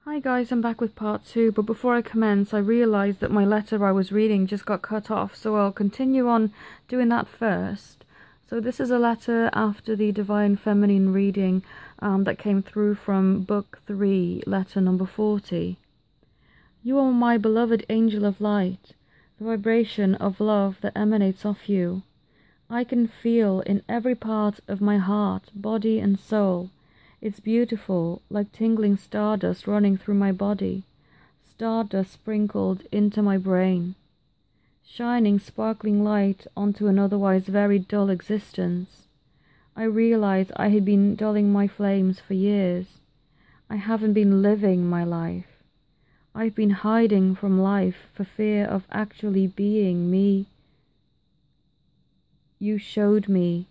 Hi guys, I'm back with part 2, but before I commence, I realised that my letter I was reading just got cut off, so I'll continue on doing that first. So this is a letter after the Divine Feminine reading that came through from Book 3, letter number 40. You are my beloved angel of light, the vibration of love that emanates off you. I can feel in every part of my heart, body and soul. It's beautiful, like tingling stardust running through my body, stardust sprinkled into my brain, shining sparkling light onto an otherwise very dull existence. I realized I had been dulling my flames for years. I haven't been living my life. I've been hiding from life for fear of actually being me. You showed me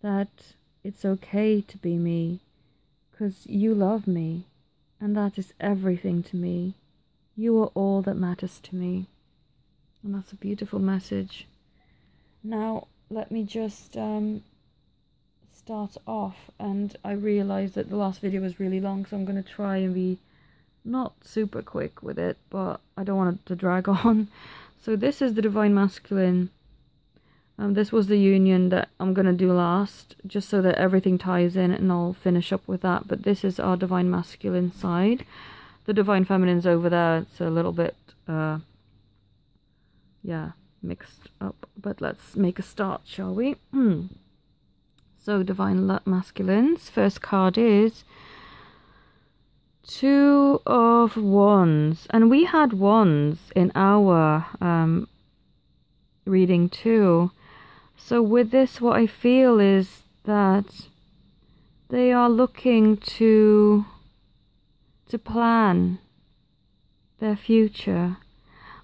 that it's okay to be me. 'Cause you love me, and that is everything to me. You are all that matters to me. And that's a beautiful message. Now, let me just start off. And I realized that the last video was really long, so I'm going to try and be not super quick with it, but I don't want it to drag on. So this is the Divine Masculine. This was the union that I'm going to do last, just so that everything ties in, and I'll finish up with that. But this is our Divine Masculine side. The Divine Feminine's over there. It's a little bit, yeah, mixed up. But let's make a start, shall we? So, Divine Masculines. First card is Two of Wands. And we had Wands in our reading too. So with this, what I feel is that they are looking to plan their future.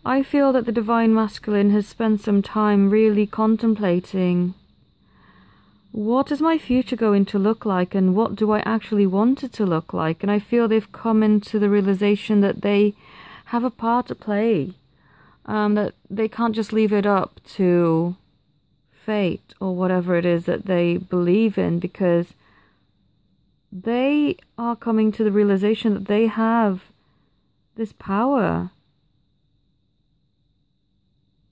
I feel that the Divine Masculine has spent some time really contemplating, what is my future going to look like, and what do I actually want it to look like? And I feel they've come into the realization that they have a part to play, that they can't just leave it up to fate or whatever it is that they believe in, because they are coming to the realization that they have this power.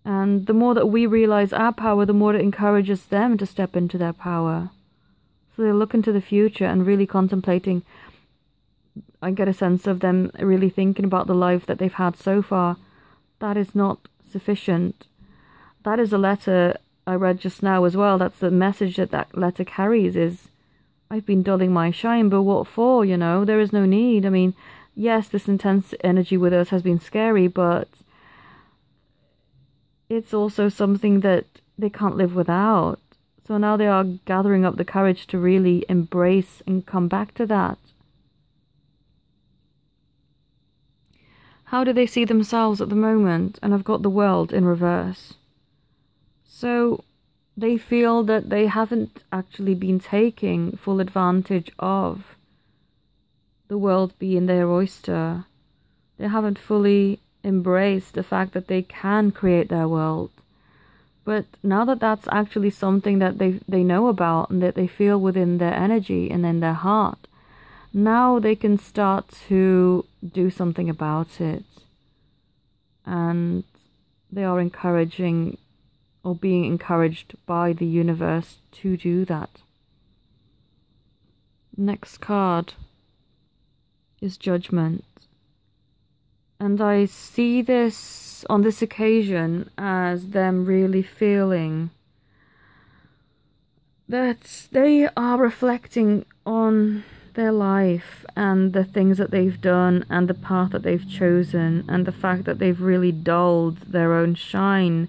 And the more that we realize our power, the more it encourages them to step into their power. So they look into the future and really contemplating. I get a sense of them really thinking about the life that they've had so far. That is not sufficient. That is a letter I read just now as well. That's the message that that letter carries, is I've been dulling my shine, but what for, you know? There is no need. I mean, yes, this intense energy with us has been scary, but it's also something that they can't live without. So now they are gathering up the courage to really embrace and come back to that. How do they see themselves at the moment? And I've got the World in reverse. So they feel that they haven't actually been taking full advantage of the world being their oyster. They haven't fully embraced the fact that they can create their world. But now that that's actually something that they know about and that they feel within their energy and in their heart, now they can start to do something about it. And they are encouraging or being encouraged by the universe to do that. Next card is Judgment. And I see this on this occasion as them really feeling that they are reflecting on their life and the things that they've done and the path that they've chosen, and the fact that they've really dulled their own shine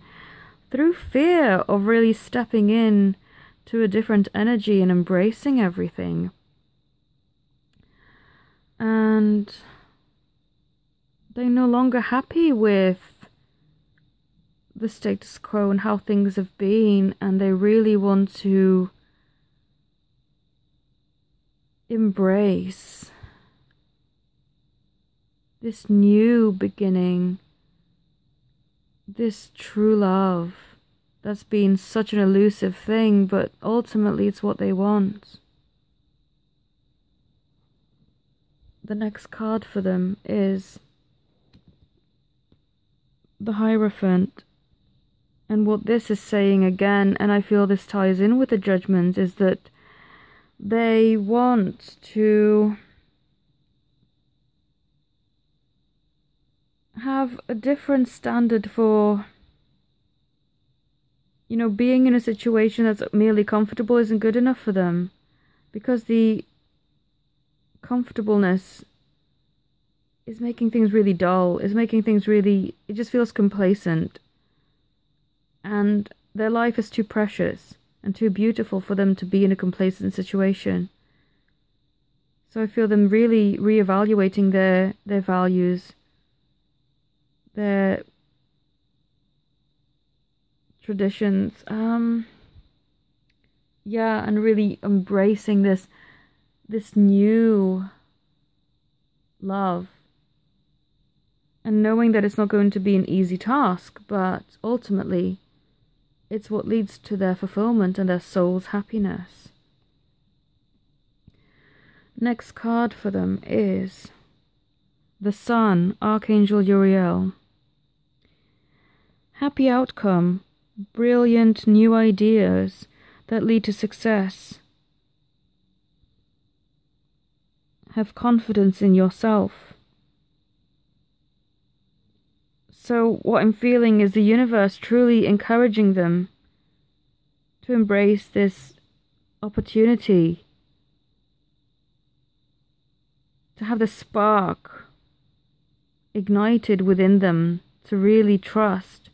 through fear of really stepping in to a different energy and embracing everything. And they're no longer happy with the status quo and how things have been, and they really want to embrace this new beginning, this true love that's been such an elusive thing, but ultimately it's what they want. the next card for them is the Hierophant. And what this is saying again, and I feel this ties in with the Judgment, is that they want to have a different standard for, you know, being in a situation that's merely comfortable isn't good enough for them, because the comfortableness is making things really dull, is making things really, it just feels complacent, and their life is too precious and too beautiful for them to be in a complacent situation. So I feel them really reevaluating their values, their traditions, yeah, and really embracing this new love, and knowing that it's not going to be an easy task, but ultimately it's what leads to their fulfillment and their soul's happiness. Next card for them is the Sun, Archangel Uriel. Happy outcome, brilliant new ideas that lead to success. Have confidence in yourself. So what I'm feeling is the universe truly encouraging them to embrace this opportunity, to have the spark ignited within them, to really trust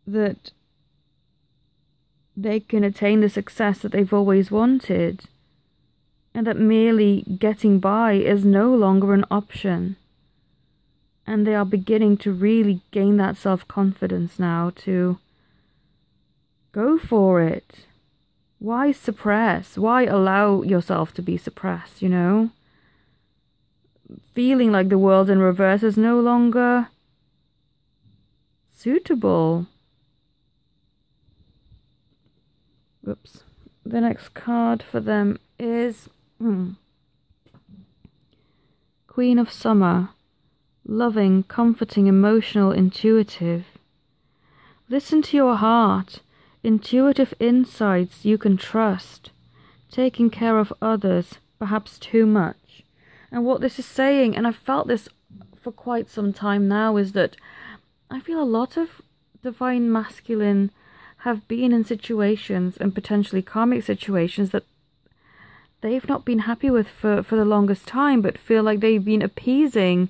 that they can attain the success that they've always wanted, and that merely getting by is no longer an option. And they are beginning to really gain that self-confidence now to go for it. Why suppress? Why allow yourself to be suppressed, you know? Feeling like the world in reverse is no longer suitable. Whoops. The next card for them is Queen of Summer. Loving, comforting, emotional, intuitive. Listen to your heart. Intuitive insights you can trust. Taking care of others, perhaps too much. And what this is saying, and I've felt this for quite some time now, is that I feel a lot of divine masculine have been in situations, and potentially karmic situations, that they've not been happy with for the longest time, but feel like they've been appeasing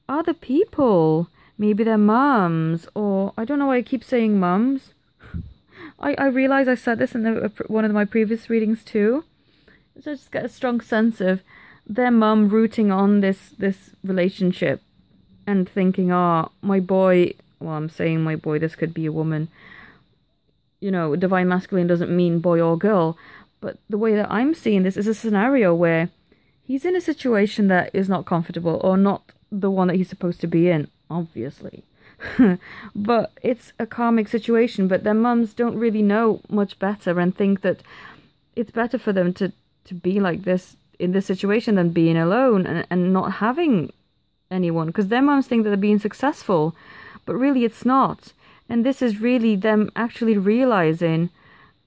other people, maybe their mums, or I don't know why I keep saying mums. I realize I said this in one of my previous readings too. So I just get a strong sense of their mum rooting on this relationship and thinking, oh, my boy, well, I'm saying my boy, this could be a woman. You know, divine masculine doesn't mean boy or girl, but the way that I'm seeing this is a scenario where he's in a situation that is not comfortable, or not the one that he's supposed to be in, obviously. But it's a karmic situation, but their mums don't really know much better and think that it's better for them to be like this in this situation than being alone and not having anyone, because their mums think that they're being successful, but really it's not. And this is really them actually realizing,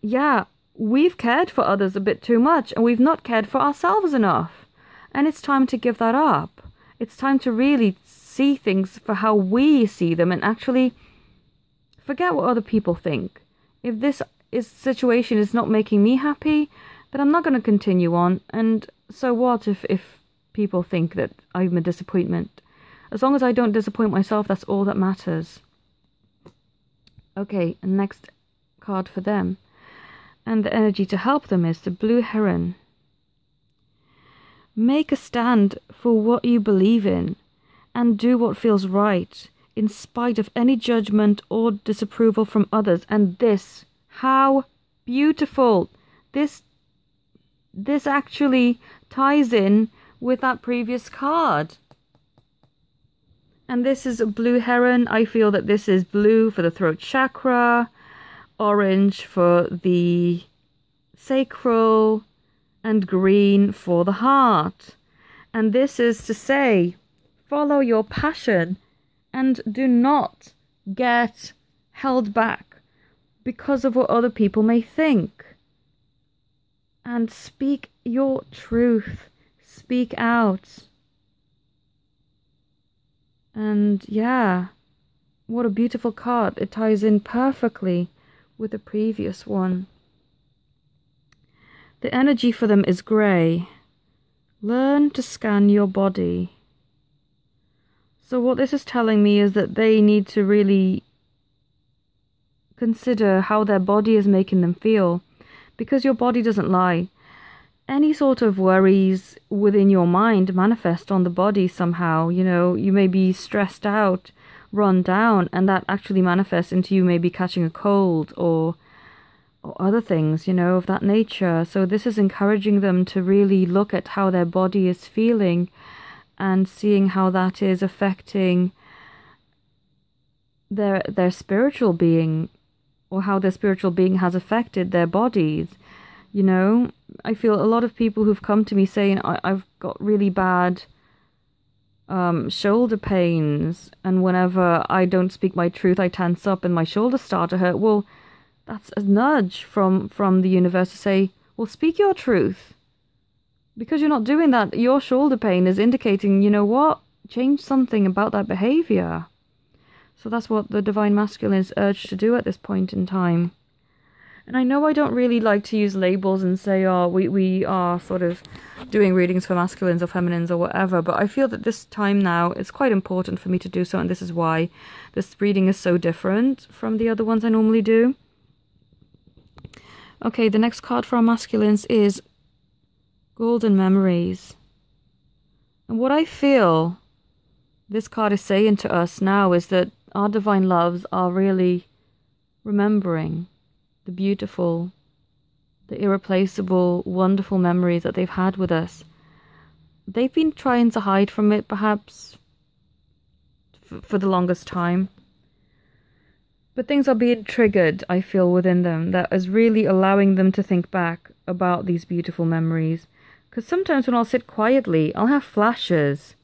yeah, we've cared for others a bit too much, and we've not cared for ourselves enough, and it's time to give that up. It's time to really see things for how we see them, and actually forget what other people think. If this situation is not making me happy, then I'm not going to continue on. And so what if people think that I'm a disappointment? As long as I don't disappoint myself, that's all that matters. Okay, and next card for them. And the energy to help them is the Blue Heron. Make a stand for what you believe in, and do what feels right, in spite of any judgment or disapproval from others. And this, how beautiful! This actually ties in with that previous card. And this is a Blue Heron. I feel that this is blue for the throat chakra, orange for the sacral, and green for the heart. And this is to say, follow your passion and do not get held back because of what other people may think. And speak your truth. Speak out. And yeah, what a beautiful card. It ties in perfectly with the previous one. The energy for them is grey. Learn to scan your body. So what this is telling me is that they need to really consider how their body is making them feel, because your body doesn't lie. Any sort of worries within your mind manifest on the body somehow. You know, you may be stressed out, run down, and that actually manifests into you maybe catching a cold or other things, you know, of that nature. So this is encouraging them to really look at how their body is feeling and seeing how that is affecting their spiritual being, or how their spiritual being has affected their bodies. You know, I feel a lot of people who've come to me saying, I've got really bad shoulder pains, and whenever I don't speak my truth, I tense up and my shoulders start to hurt. Well, that's a nudge from the universe to say, well, speak your truth. Because you're not doing that, your shoulder pain is indicating, you know what, change something about that behavior. So that's what the Divine Masculine is urged to do at this point in time. And I know I don't really like to use labels and say, oh, we are sort of doing readings for masculines or feminines or whatever, but I feel that this time now it's quite important for me to do so, and this is why this reading is so different from the other ones I normally do. Okay, the next card for our masculines is Golden Memories. And what I feel this card is saying to us now is that our divine loves are really remembering the beautiful, the irreplaceable, wonderful memories that they've had with us. They've been trying to hide from it, perhaps, for the longest time. But things are being triggered, I feel, within them, that is really allowing them to think back about these beautiful memories. Because sometimes when I'll sit quietly, I'll have flashes,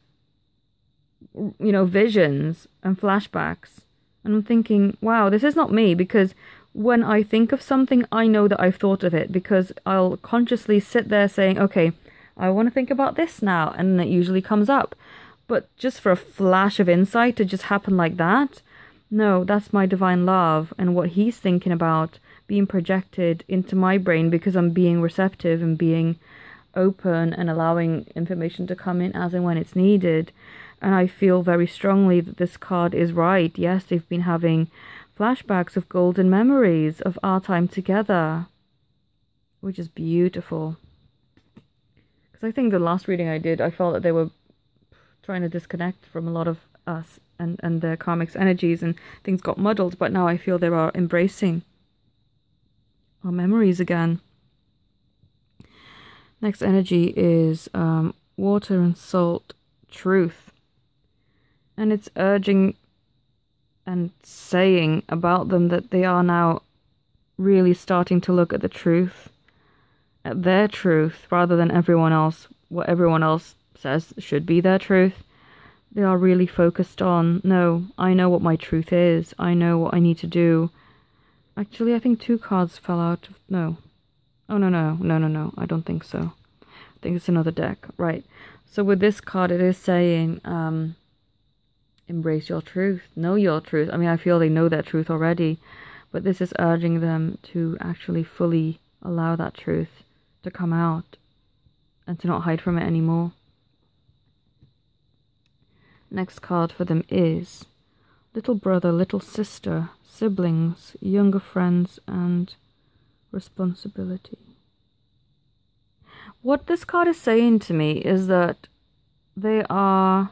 you know, visions and flashbacks. And I'm thinking, wow, this is not me, because when I think of something, I know that I've thought of it, because I'll consciously sit there saying, okay, I want to think about this now, and it usually comes up. But just for a flash of insight to just happen like that, no, that's my divine love and what he's thinking about being projected into my brain, because I'm being receptive and being open and allowing information to come in as and when it's needed. And I feel very strongly that this card is right. Yes, they've been having flashbacks of golden memories of our time together, which is beautiful. Because I think the last reading I did, I felt that they were trying to disconnect from a lot of us and their karmic's energies, and things got muddled, but now I feel they are embracing our memories again. Next energy is water and salt, truth. And it's urging and saying about them that they are now really starting to look at the truth, at their truth, rather than everyone else, what everyone else says should be their truth. They are really focused on, no, I know what my truth is. I know what I need to do. Actually, I think 2 cards fell out. No. Oh, no. I don't think so. I think it's another deck. Right. So with this card, it is saying, embrace your truth. Know your truth. I mean, I feel they know their truth already. But this is urging them to actually fully allow that truth to come out and to not hide from it anymore. Next card for them is little brother, little sister, siblings, younger friends, and responsibility. What this card is saying to me is that they are,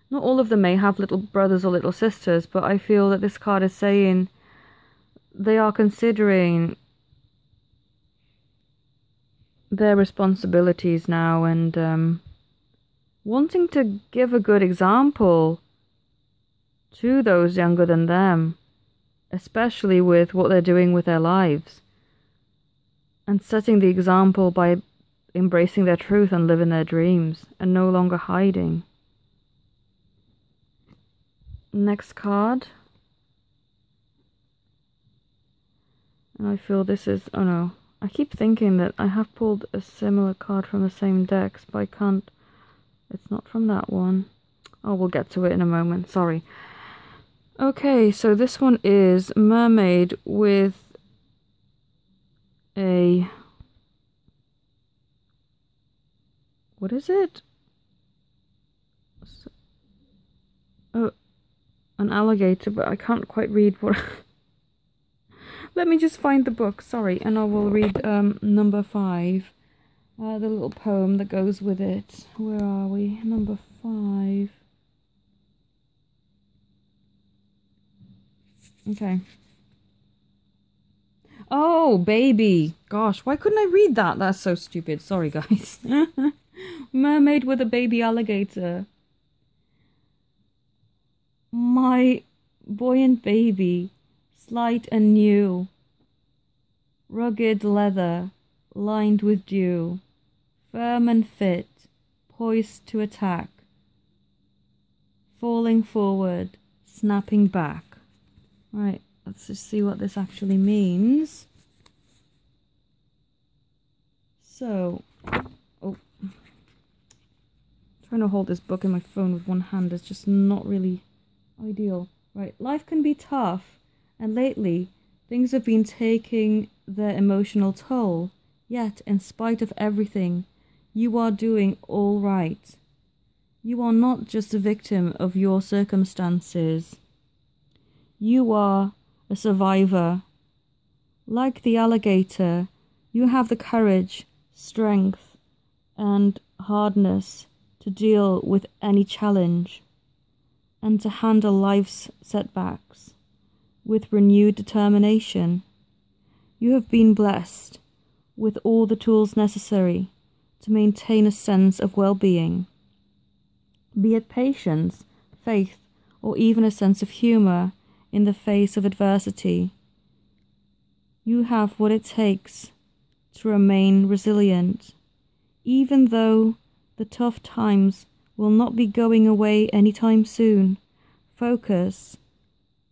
not all of them may have little brothers or little sisters, but I feel that this card is saying they are considering their responsibilities now and wanting to give a good example to those younger than them, especially with what they're doing with their lives. and setting the example by embracing their truth and living their dreams and no longer hiding. Next card. And I feel this is, oh no, I keep thinking that I have pulled a similar card from the same decks, but I can't, it's not from that one. Oh, we'll get to it in a moment, sorry. Okay, so this one is Mermaid with a, what is it? Oh, an alligator, but I can't quite read what. Let me just find the book, sorry, and I will read number 5, the little poem that goes with it. Where are we? Number 5. Okay. Oh, baby. Gosh, why couldn't I read that? That's so stupid. Sorry, guys. Mermaid with a baby alligator. My buoyant baby, slight and new, rugged leather, lined with dew, firm and fit, poised to attack, falling forward, snapping back. Right, let's just see what this actually means. So, oh, trying to hold this book in my phone with one hand is just not really ideal. Right, life can be tough, and lately things have been taking their emotional toll. Yet, in spite of everything, you are doing all right. You are not just a victim of your circumstances. You are a survivor. Like the alligator, you have the courage, strength, and hardness to deal with any challenge and to handle life's setbacks with renewed determination. You have been blessed with all the tools necessary to maintain a sense of well-being, be it patience, faith, or even a sense of humor in the face of adversity. You have what it takes to remain resilient, even though the tough times will not be going away anytime soon. Focus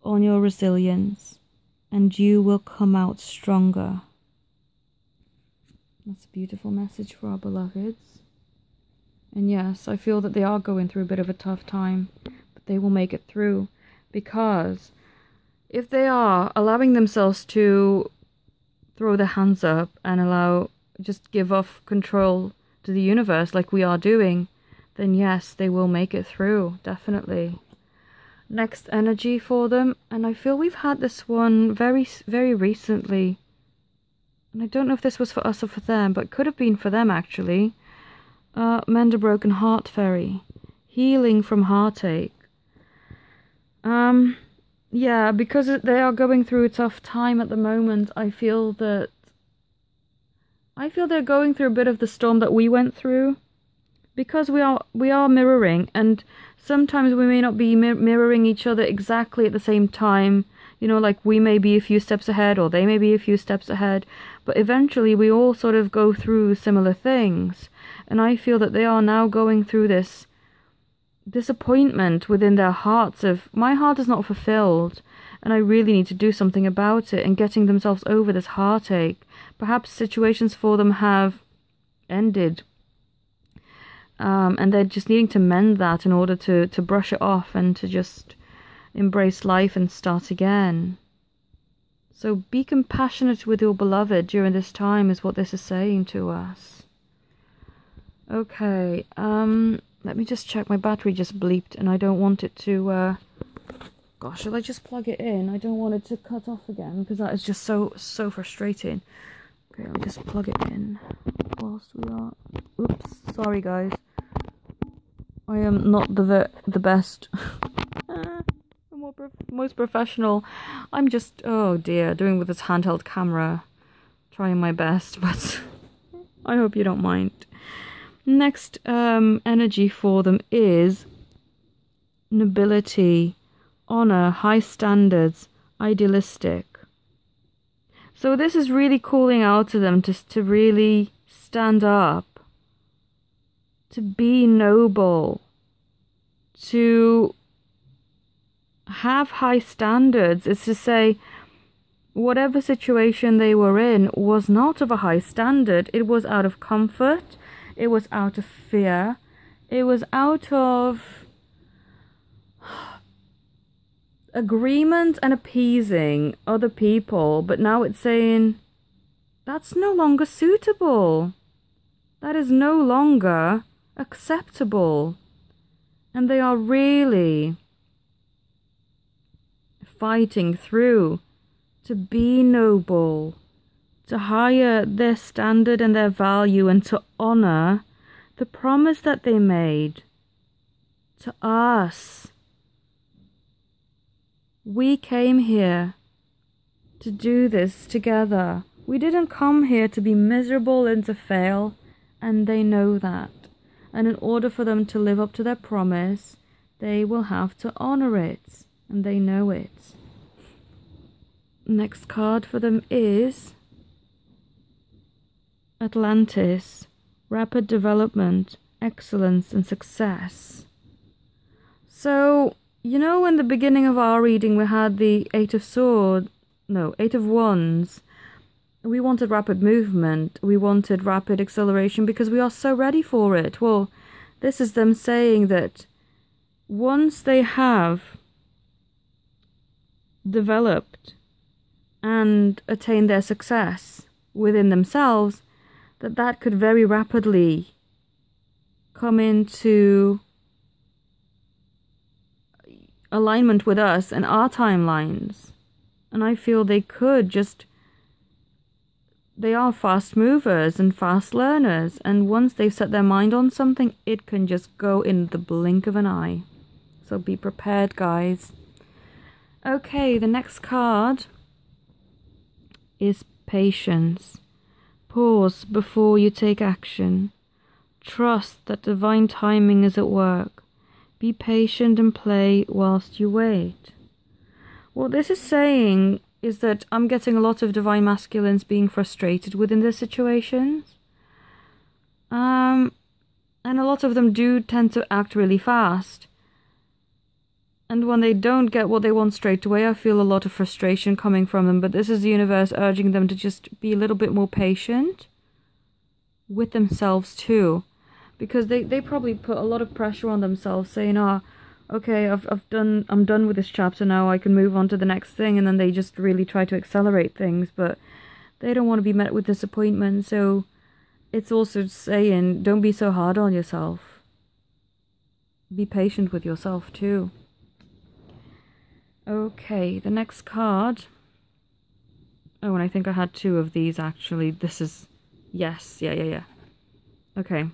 on your resilience and you will come out stronger. That's a beautiful message for our beloveds. And yes, I feel that they are going through a bit of a tough time, but they will make it through, because if they are allowing themselves to throw their hands up and just give off control to the universe like we are doing, then yes, they will make it through, definitely. Next energy for them, and I feel we've had this one very, very recently. And I don't know if this was for us or for them, but could have been for them actually. Mend a Broken Heart Fairy. Healing from heartache. Yeah, because they are going through a tough time at the moment, I feel they're going through a bit of the storm that we went through. Because we are mirroring, and sometimes we may not be mirroring each other exactly at the same time. You know, like we may be a few steps ahead or they may be a few steps ahead, but eventually we all sort of go through similar things. And I feel that they are now going through this disappointment within their hearts of, my heart is not fulfilled and I really need to do something about it, and getting themselves over this heartache. Perhaps situations for them have ended. And they're just needing to mend that in order to brush it off and to just embrace life and start again. So be compassionate with your beloved during this time is what this is saying to us. Okay, let me just check. My battery just bleeped and I don't want it to, gosh, should I just plug it in? I don't want it to cut off again because that is just so frustrating. Okay, I'll just plug it in whilst we are... Oops, sorry guys. I am not the best, most professional. I'm just, oh dear, doing with this handheld camera, trying my best, but I hope you don't mind. Next energy for them is nobility, honor, high standards, idealistic. So this is really calling out to them to really stand up, to be noble, to have high standards. It's to say, whatever situation they were in was not of a high standard. It was out of comfort. It was out of fear. It was out of agreement and appeasing other people. But now it's saying, that's no longer suitable. That is no longer acceptable. And they are really fighting through to be noble, to higher their standard and their value, and to honor the promise that they made to us. We came here to do this together. We didn't come here to be miserable and to fail, and they know that. And in order for them to live up to their promise, they will have to honor it, and they know it. Next card for them is Atlantis, rapid development, excellence and success. So, you know, in the beginning of our reading we had the Eight of Wands. We wanted rapid movement, we wanted rapid acceleration because we are so ready for it. Well, this is them saying that once they have developed and attain their success within themselves, that could very rapidly come into alignment with us and our timelines. And I feel they are fast movers and fast learners, and once they've set their mind on something, it can just go in the blink of an eye. So be prepared, guys. Okay, the next card is patience. Pause before you take action. Trust that divine timing is at work. Be patient and play whilst you wait. What this is saying is that I'm getting a lot of divine masculines being frustrated within their situations. And a lot of them do tend to act really fast. And when they don't get what they want straight away, I feel a lot of frustration coming from them. But this is the universe urging them to just be a little bit more patient with themselves too. Because they probably put a lot of pressure on themselves, saying, okay, I'm done with this chapter now, I can move on to the next thing. And then they just really try to accelerate things, but they don't want to be met with disappointment. So it's also saying, don't be so hard on yourself. Be patient with yourself too. Okay, the next card. Oh, and I think I had two of these actually. This is, yes, yeah. Okay.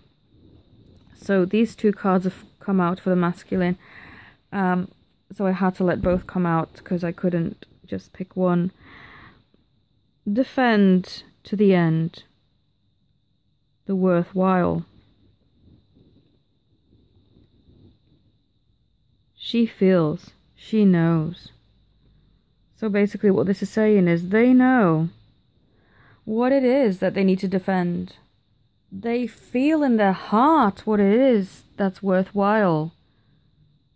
So these two cards have come out for the masculine. So I had to let both come out because I couldn't just pick one. Defend to the end. The worthwhile. She feels. She knows. So basically what this is saying is they know what it is that they need to defend. They feel in their heart what it is that's worthwhile.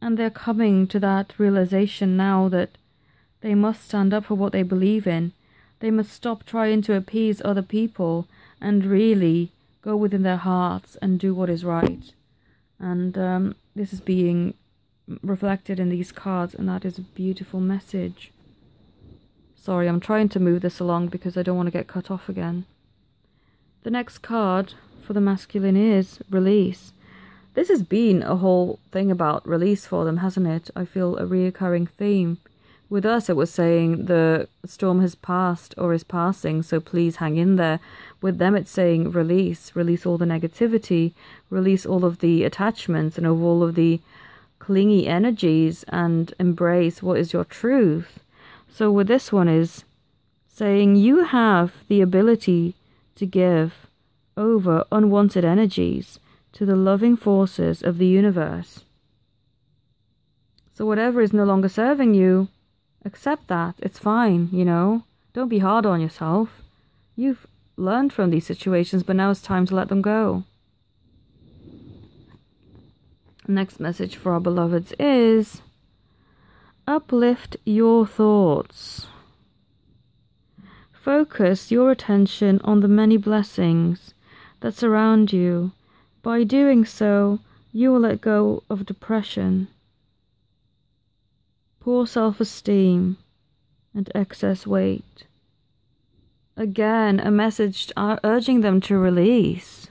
And they're coming to that realization now that they must stand up for what they believe in. They must stop trying to appease other people and really go within their hearts and do what is right. And this is being reflected in these cards, and that is a beautiful message. Sorry, I'm trying to move this along because I don't want to get cut off again. The next card for the masculine is release. This has been a whole thing about release for them, hasn't it? I feel a reoccurring theme. With us, it was saying the storm has passed or is passing, so please hang in there. With them, it's saying release. Release all the negativity. Release all of the attachments and all of the clingy energies and embrace what is your truth. So with this one is saying you have the ability to give over unwanted energies to the loving forces of the universe. So whatever is no longer serving you, accept that. It's fine, you know. Don't be hard on yourself. You've learned from these situations, but now it's time to let them go. Next message for our beloveds is uplift your thoughts. Focus your attention on the many blessings that surround you. By doing so, you will let go of depression, poor self-esteem, and excess weight. Again, a message urging them to release,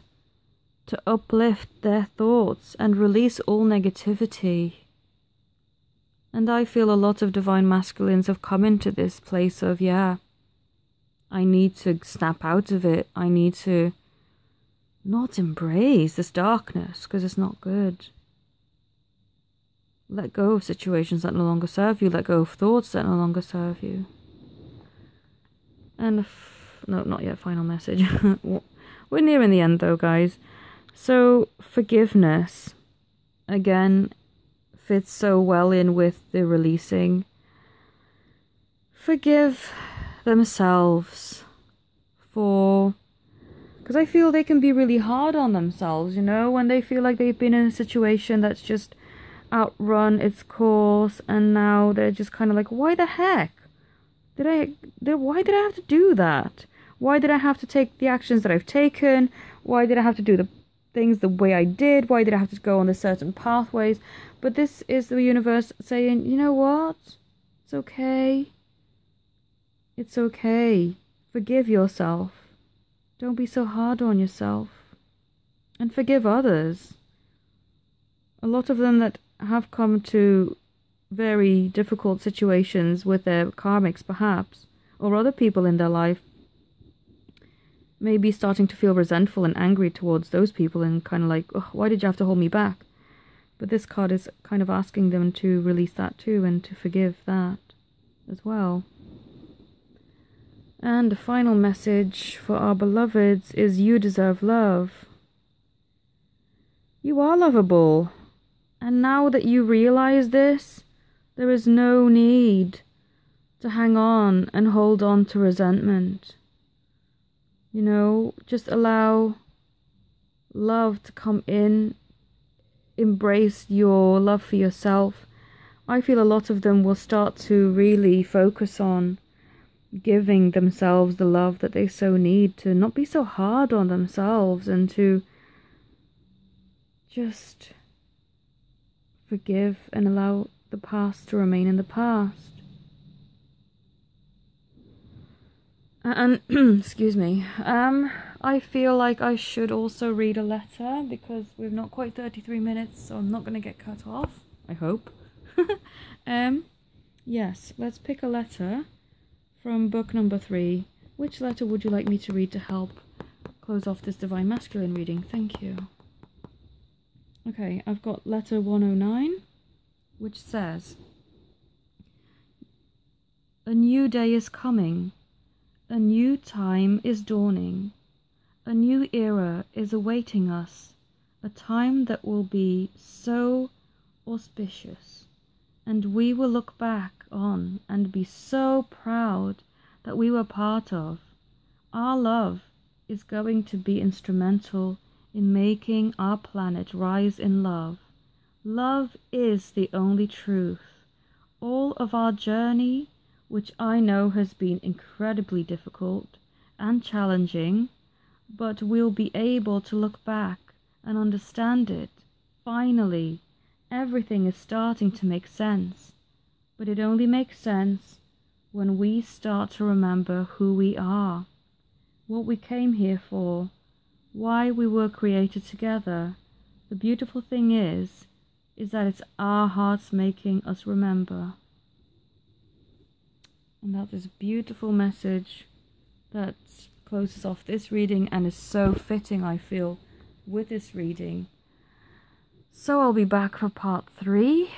to uplift their thoughts and release all negativity. And I feel a lot of divine masculines have come into this place of, yeah, I need to snap out of it. I need to not embrace this darkness because it's not good. Let go of situations that no longer serve you. Let go of thoughts that no longer serve you. And no, not yet. Final message. We're nearing the end though, guys. So forgiveness, again, fits so well in with the releasing. Forgive themselves because I feel they can be really hard on themselves, you know, when they feel like they've been in a situation that's just outrun its course, and now they're just kind of like, why the heck why did I have to do that? Why did I have to take the actions that I've taken? Why did I have to do the things the way I did? Why did I have to go on the certain pathways? But this is the universe saying, you know what? It's okay. It's okay. Forgive yourself. Don't be so hard on yourself. And forgive others. A lot of them that have come to very difficult situations with their karmics, perhaps, or other people in their life, may be starting to feel resentful and angry towards those people and kind of like, oh, why did you have to hold me back? But this card is kind of asking them to release that too and to forgive that as well. And the final message for our beloveds is you deserve love. You are lovable. And now that you realize this, there is no need to hang on and hold on to resentment. You know, just allow love to come in. Embrace your love for yourself. I feel a lot of them will start to really focus on giving themselves the love that they so need, to not be so hard on themselves and to just forgive and allow the past to remain in the past. And excuse me, I feel like I should also read a letter because we've not quite 33 minutes, so I'm not going to get cut off, I hope. Yes, let's pick a letter from book number 3. Which letter would you like me to read to help close off this Divine Masculine reading? Thank you. Okay, I've got letter 109, which says, a new day is coming. A new time is dawning. A new era is awaiting us. A time that will be so auspicious. And we will look back on and be so proud that we were part of. Our love is going to be instrumental in making our planet rise in love. Love is the only truth. All of our journey, which I know has been incredibly difficult and challenging, but we'll be able to look back and understand it. Finally, everything is starting to make sense, but it only makes sense when we start to remember who we are, what we came here for, why we were created together. The beautiful thing is that it's our hearts making us remember. And that is a beautiful message that closes off this reading and is so fitting, I feel, with this reading. So I'll be back for part 3.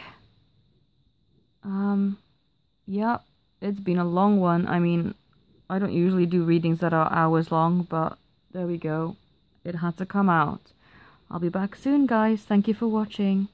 Yep, it's been a long one. I mean, I don't usually do readings that are hours long, but there we go. It had to come out. I'll be back soon, guys. Thank you for watching.